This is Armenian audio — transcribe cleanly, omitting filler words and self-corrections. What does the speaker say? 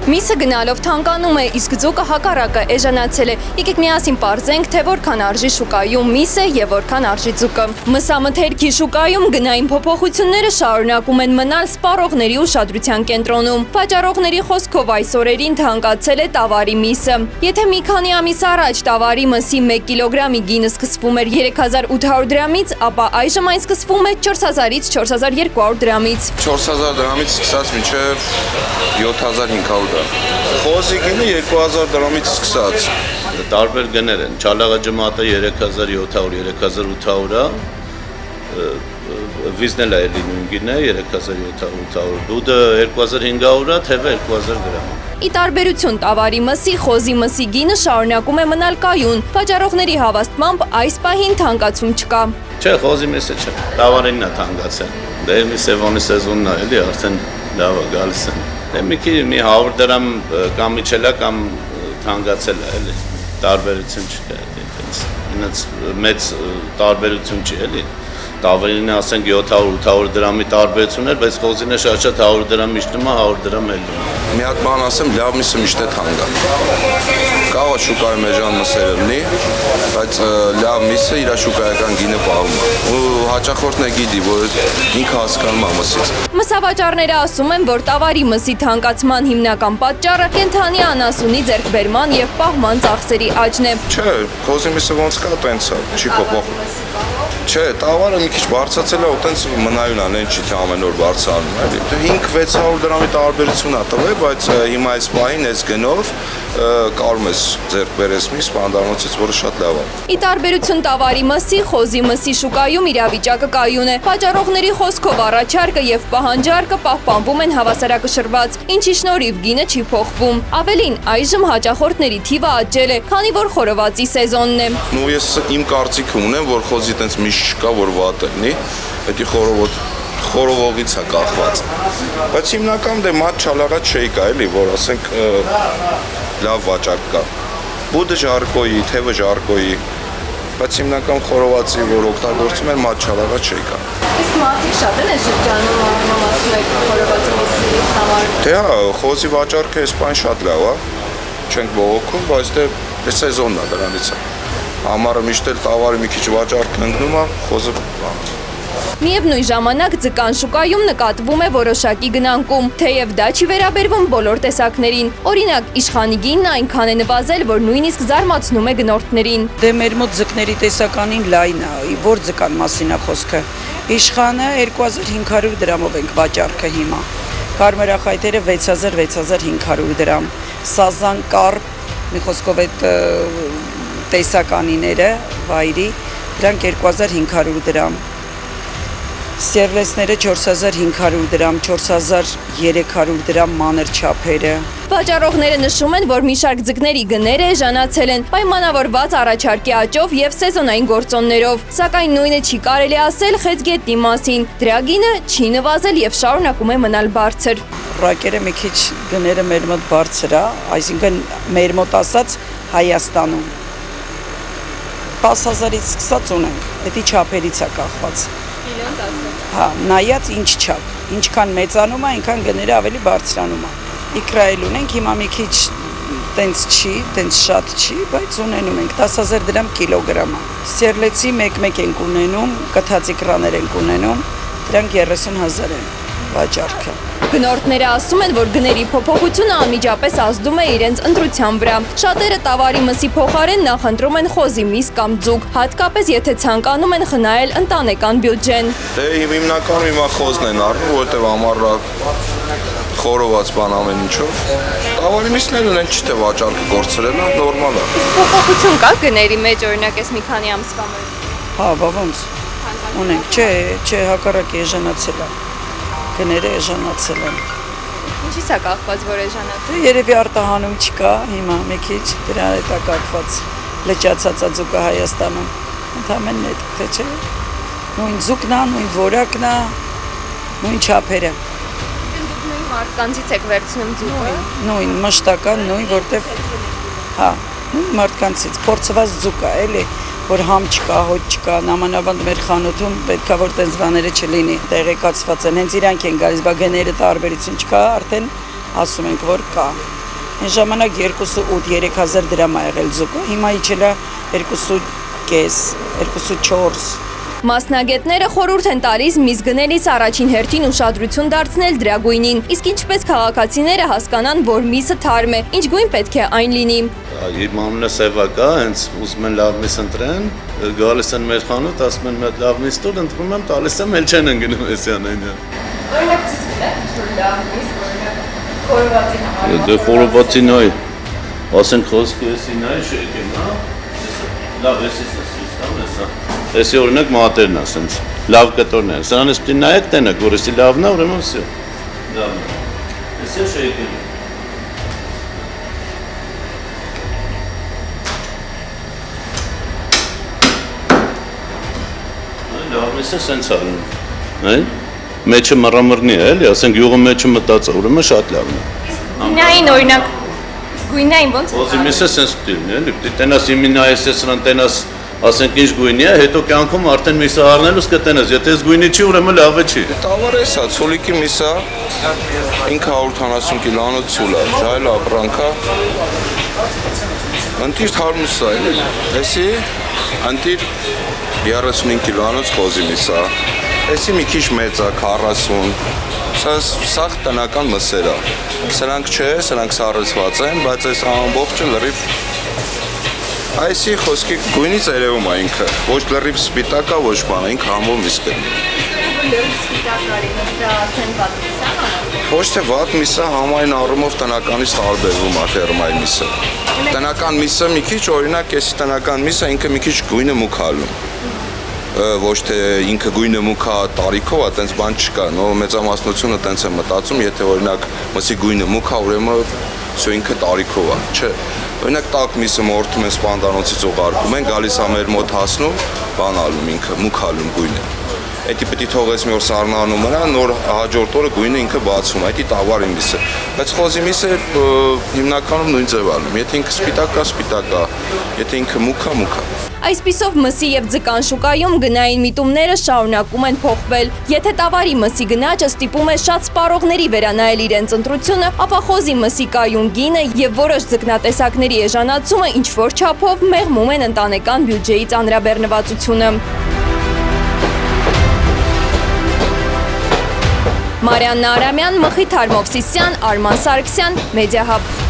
Միսը գնալով թանկանում է, իսկ ձուկը հակառակը էժանացել է։ Եկեք միասին պարզենք, թե որքան արժի շուկայում միսը եւ որքան արժի ձուկը։ Մսամթերքի շուկայում գնային փոփոխությունները շարունակում են մնալ սպառողների ուշադրության կենտրոնում։ Վաճառողների խոսքով այս օրերին թանկացել է տավարի միսը։ Եթե մի քանի ամիս առաջ տավարի մսի 1 կիլոգրամի գինը սկսվում էր 3800 դրամից, ապա այժմ այն սկսվում է 4000-ից 4200 դրամից։ 4000 դրամից սկսած մինչև 7500 դրամ։ Խոզի գինը 2000 դրամից սկսած։ Տարբեր գներ են։ Չալաղա ջմատը 3700, 3800 է։ Վիզնելա է լինում գինը 3700, դուդը 2500 է, թևը 2000 դրամ։ Ի տարբերություն տավարի մսի, խոզի մսի գինը շարունակում է մնալ կայուն։ Վաճառողների հավաստմամբ այս պահին թանկացում չկա։ Չէ, խոզի միսը չէ։ Տավարինն է թանկացել։ Դե մի սեզոնի սեզոնն է, էլի արդեն լավ է գալիս են։ Դե մի 100 դրամ կամ իջել է կամ թանկացել է, էլի։ Տարբերություն չկա, այնց մեծ տարբերություն չի, էլի։ Տավարինը ասենք 700-800 դրամի տարբերություն էր, բայց խոզինը շատ 100 դրամ իջնում է, 100 դրամ էլ։ Մի հատ բան ասեմ, լավ միսը միշտ է թանկ է։ Կարող է շուկայում էժան մսերը լինի, բայց լավ միսը իր շուկայական գինը պահում է։ Ու հաճախորդն է գիտի, որ ինքը հասկանում է մսից։ Մսավաճառները ասում են, որ տավարի մսի թանկացման հիմնական պատճառը կենդանի անասունի ձեռքբերման եւ պահման ծախսերի աճն է։ Չէ, խոզի միսը ոնց կա, տենց է, չի փոփոխում։ Չէ, տավարը մի քիչ բարձրացել է, ու տենց մնայուն է, այն չի թե ամեն օր բարձրանում է, էլի։ 5-600 դրամի տարբերություն է տվել, բայց հիմա այս պահին այս գնով կարում ես ձեռք բերես միս բանդանոցից, որը շատ լավ է։ Ի տարբերություն տավարի մսի, խոզի մսի շուկայում իրավիճակը կայուն է։ Վաճառողների խոսքով առաջարկը եւ պահանջարկը պահպանվում են հավասարակշռված, ինչի շնորհիվ գինը չի փոխվում։ Ավելին, այժմ հաճախորդների թիվը աճել է, քանի որ խորովածի սեզոնն է։ Ու ես իմ կարծիքը ունեմ, որ խոզի տենց միշտ չկա, որ վատ լինի, պետք է խորովողից է կախված։ Բայց հիմնական դե մատ չալաղած չէի կա, էլի, որ ասենք լավ վաճառք կա։ Բուդը ժարկոյի, թևը ժարկոյի, բայց հիմնական խորովածի, որ օգտագործում են, մատ չալաղած չէի կա։ Իսկ մարդիկ շատ են շրջանում ասում եք խորովածի միսի համար։ Դե հա, խոզի վաճառքը այս բան շատ լավ է, չենք բողոքում, բայց դե սեզոնն է դրանից է։ Համարը միշտ էլ տավարի մի քիչ վաճառք ընկնում է, խոզը Միևնույն ժամանակ ձկան շուկայում նկատվում է որոշակի գնանկում, թեև դա չի վերաբերվում բոլոր տեսակներին։ Օրինակ, իշխանի գինն այնքան է նվազել, որ նույնիսկ զարմացնում է գնորդներին։ Դե մեր մոտ ձկների տեսականին լայն է, որ ձկան մասին է խոսքը։ Իշխանը 2500 դրամով ենք վաճառքը հիմա։ Կարմրախայտերը 6000-6500 դրամ։ Սազան, կարպ, մի խոսքով այդ տեսականիները, վայրի, դրանք 2500 դրամ։ Սերվեսները 4500 դրամ, 4300 դրամ մանր չափերը։ Վաճառողները նշում են, որ մի շարք ձկների գները էժանացել են, պայմանավորված առաջարկի աճով եւ սեզոնային գործոններով, սակայն նույնը չի կարելի ասել խեցգետնի մասին։ Դրա գինը չի նվազել եւ շարունակում է մնալ բարձր։ Ռակերը մի քիչ գները մեր մոտ բարձր է, այսինքն մեր մոտ ասած Հայաստանում 10000-ից սկսած ունենք, դա չափերից է կախված։ Հա, նայած ինչ չափ, ինչքան մեծանում է, այնքան գները ավելի բարձրանում է։ Իքրա էլ ունենք, հիմա մի քիչ տենց չի, տենց շատ չի, բայց ունենում ենք 10000 դրամ կիլոգրամը։ Սերլեցի 1-1 ենք ունենում, կթած իքրաներ ենք ունենում, դրանք 30000 են վաճառքը։ Գնորդները ասում են, որ գների փոփոխությունը անմիջապես ազդում է իրենց ընտրության վրա։ Շատերը տավարի մսի փոխարեն նախընտրում են խոզի միս կամ ձուկ, հատկապես եթե ցանկանում են խնայել ընտանեկան բյուջեն։ Դե հիմնականում հիմա խոզն են առնում, որովհետև ամառը խորոված բան ամեն ինչով։ Տավարի միսներն ունեն չի թե վաճառքը կորցրել է, նորմալ է։ Փոփոխություն կա գների մեջ, օրինակ էս մի քանի ամսվա մեջ։ Հա, ոնց։ Ունենք, չէ, հակառակը էժանացել է։ Գները էժանացել են։ Ինչի՞ս է կախված, որ էժանացել։ Երևի արտահանում չկա հիմա մի քիչ, դրա հետ է կապված լճացածա ձուկը Հայաստանում։ Ընդհանրեն այդ թե չէ։ Նույն ձուկն է, նույն որակն է, նույն չափերը։ Նույն մարդկանցից եք վերցնում ձուկը։ Նույն մշտական, նույն որտեվ հա, նույն մարդկանցից փորձված ձուկ է, էլի, որ համ չկա, հոտ չկա, նամանավանդ մեր խանութում պետքա որ տենց բաները չլինի, տեղեկացված են, հենց իրանք են գալիս, բա գները տարբերություն չկա, արդեն ասում ենք, որ կա։ Այն ժամանակ 2.8-3000 դրամ ա եղել ձուկը, հիմա իջել է 2.5, 2.4։ Մասնագետները խորհուրդ են տալիս միս գնելիս առաջին հերթին ուշադրություն դարձնել դրա գույնին, իսկ ինչպես քաղաքացիները հասկանան, որ միսը թարմ է, ինչ գույն պետք է այն լինի։ Իմ անունը Սևա կա, հենց ուզում են լավ միս ընտրեն, գալիս են մեր խանութ, ասում են մեծ լավ միս տուր, ընտրում եմ, տալիս եմ, էլ չեն ընկնում էսյան այնյան։ Օրինակ ցույց տա, լավ միս, օրինակ խորովածի համար։ Դե խորովածին այ, ասենք խոսքի էսին այ շեյքեն, հա։ Լավ, էսից ցույց տամ, էսա։ Էսի օրինակ մատերն է, ասենց լավ կտորն է։ Սրանից պիտի նայեք տենեք, որ էսի լավն է, ուրեմն վсё։ Լավն է։ Էսի շեյքեն։ Լավն է սենց ալնում։ Այ մեջը մռամռնի է, էլի, ասենք յուղը մեջը մտած է, ուրեմն շատ լավն է։ Գույնային օրինակ գույնային ոնց։ Ոզի միսը սենց պիտի լինի, էլի, պիտի տենաս իմինայես սրան տենաս, ասենք ինչ գույնի է, հետո կյանքում արդեն միսը առնելուց կտենաս, եթե այս գույնի չի, ուրեմն լավը չի։ Տավար է սա, ցոլիկի միսա 570 կիլոնոց ցուլ է, ժայլ ապրանքա։ Ընտիր թարմուս է, էլի։ Էսի ընտիր 35 կիլոնոց խոզի միսա։ Էսի մի քիչ մեծ է, 40։ Սա տնական մսեր է։ Սրանք չէ, սրանք սառեցված են, բայց այս ամբողջը լրիվ այսի խոսքի գույնից երևում է ինքը, ոչ լրիվ սպիտակ է, ոչ բան, ինքը համով միսկ է։ Լրիվ սպիտակ արին, դա արդեն պատմության համար։ Ոչ թե վատ միսը համայն առումով տնականից տարբերվում է ֆերմայի միսը։ Տնական միսը մի քիչ, օրինակ, էսի տնական միսը ինքը մի քիչ գույնը մուք ալում։ Ոչ թե ինքը գույնը մուքա տարիքով, այտենց բան չկա, նո մեծամասնությունը տենց է մտածում, եթե օրինակ մսի գույնը մուքա, ուրեմն всё ինքը տարիքով է, չէ։ Օրինակ տաք միսը մորթում են սպանդանոցից ուղարկում են, գալիս է մեր մոտ հասնում, բան ալում ինքը, մուք ալում գույնը։ Էդի պետք է թողես մի օր սառնանում մնա, նոր հաջորդ օրը գույնը ինքը բացում, այդի տավարի միսը։ Բայց խոզի միսը հիմնականում նույն ձև ալում, եթե ինքը սպիտակ է, սպիտակ է, եթե ինքը մուք է, մուք է։ Այսպիսով մսի եւ ձկան շուկայում գնային միտումները շարունակում են փոխվել։ Եթե տավարի մսի գնաճը ստիպում է շատ սպառողների վերանայել իրենց ընտրությունը, ապա խոզի մսի կայուն գինը եւ որոշ ձկնատեսակների էժանացումը ինչ որ չափով մեղմում են ընտանեկան բյուջեի ծանրաբեռնվածությունը։ Մարիաննա Արամյան, Մխիթար Մովսիսյան, Արման Սարգսյան, Մեդիահաբ։